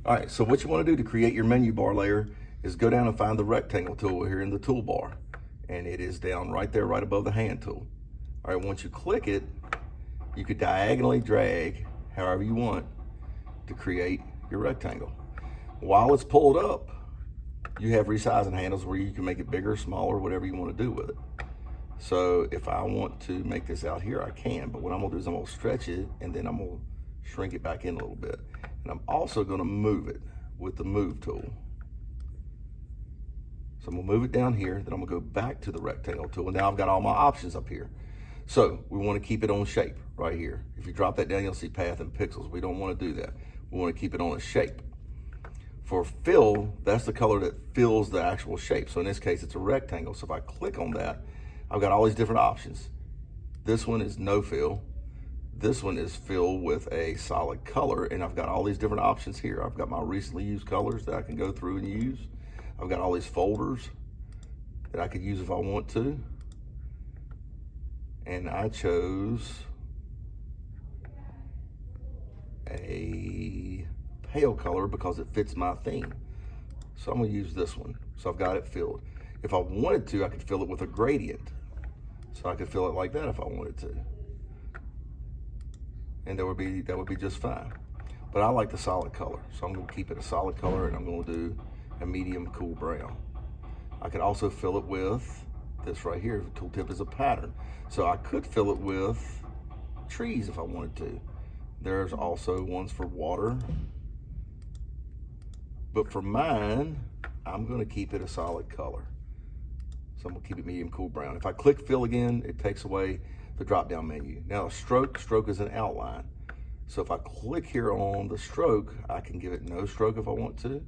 All right, so what you want to do to create your menu bar layer is go down and find the rectangle tool here in the toolbar. And it is down right there, right above the hand tool. All right, once you click it, you could diagonally drag however you want to create your rectangle. While it's pulled up, you have resizing handles where you can make it bigger, smaller, whatever you want to do with it. So if I want to make this out here, I can, but what I'm gonna do is I'm gonna stretch it and then I'm gonna shrink it back in a little bit. And I'm also gonna move it with the move tool. So I'm gonna move it down here, then I'm gonna go back to the rectangle tool, and now I've got all my options up here. So we wanna keep it on shape right here. If you drop that down, you'll see path and pixels. We don't wanna do that. We wanna keep it on a shape. For fill, that's the color that fills the actual shape. So in this case, it's a rectangle. So if I click on that, I've got all these different options. This one is no fill. This one is fill with a solid color, and I've got all these different options here. I've got my recently used colors that I can go through and use. I've got all these folders that I could use if I want to. And I chose a pale color because it fits my theme. So I'm gonna use this one. So I've got it filled. If I wanted to, I could fill it with a gradient. So I could fill it like that if I wanted to. And that would be just fine. But I like the solid color. So I'm gonna keep it a solid color, and I'm gonna do a medium cool brown. I could also fill it with this right here. The tooltip is a pattern. So I could fill it with trees if I wanted to. There's also ones for water. But for mine, I'm gonna keep it a solid color. So I'm gonna keep it medium cool brown. If I click fill again, it takes away the drop down menu. Now a stroke is an outline. So if I click here on the stroke, I can give it no stroke if I want to.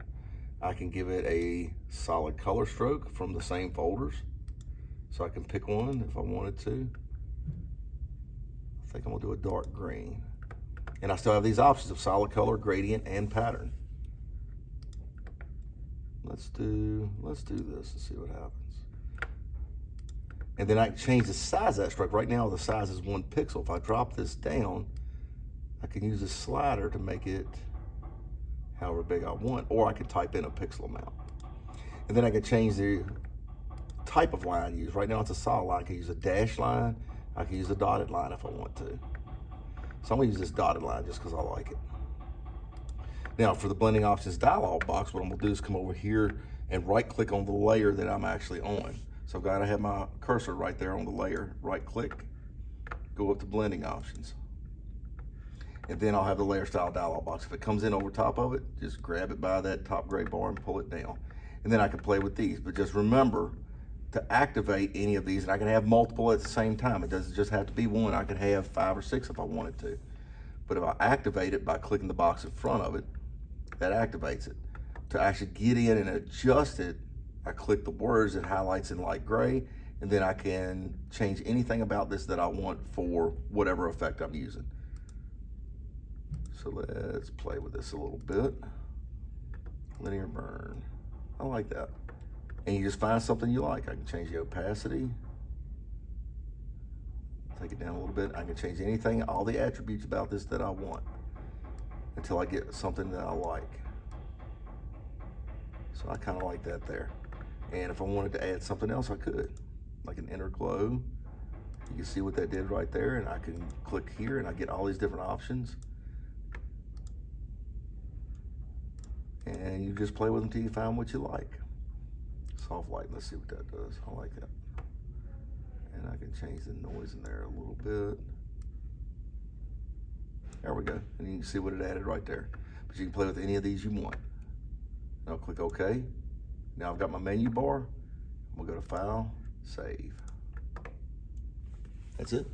I can give it a solid color stroke from the same folders. So I can pick one if I wanted to. I think I'm gonna do a dark green. And I still have these options of solid color, gradient, and pattern. Let's do this and see what happens. And then I can change the size of that stroke. Right now the size is 1 pixel. If I drop this down, I can use a slider to make it however big I want, or I could type in a pixel amount. And then I can change the type of line I use. Right now it's a solid line. I can use a dash line. I can use a dotted line if I want to. So I'm gonna use this dotted line just because I like it. Now for the blending options dialog box, what I'm gonna do is come over here and right click on the layer that I'm actually on. So I've gotta have my cursor right there on the layer, right click, go up to blending options. And then I'll have the layer style dialog box. If it comes in over top of it, just grab it by that top gray bar and pull it down. And then I can play with these, but just remember to activate any of these, and I can have multiple at the same time. It doesn't just have to be one. I could have 5 or 6 if I wanted to. But if I activate it by clicking the box in front of it, that activates it. To actually get in and adjust it, I click the words, it highlights in light gray, and then I can change anything about this that I want for whatever effect I'm using. So let's play with this a little bit. Linear burn, I like that. And you just find something you like. I can change the opacity, take it down a little bit. I can change anything, all the attributes about this that I want until I get something that I like. So I kind of like that there. And if I wanted to add something else, I could, like an inner glow. You can see what that did right there, and I can click here and I get all these different options. And you just play with them until you find what you like. Soft light, let's see what that does. I like that. And I can change the noise in there a little bit. There we go. And you can see what it added right there. But you can play with any of these you want. And I'll click OK. Now I've got my menu bar. I'm gonna go to File, Save. That's it.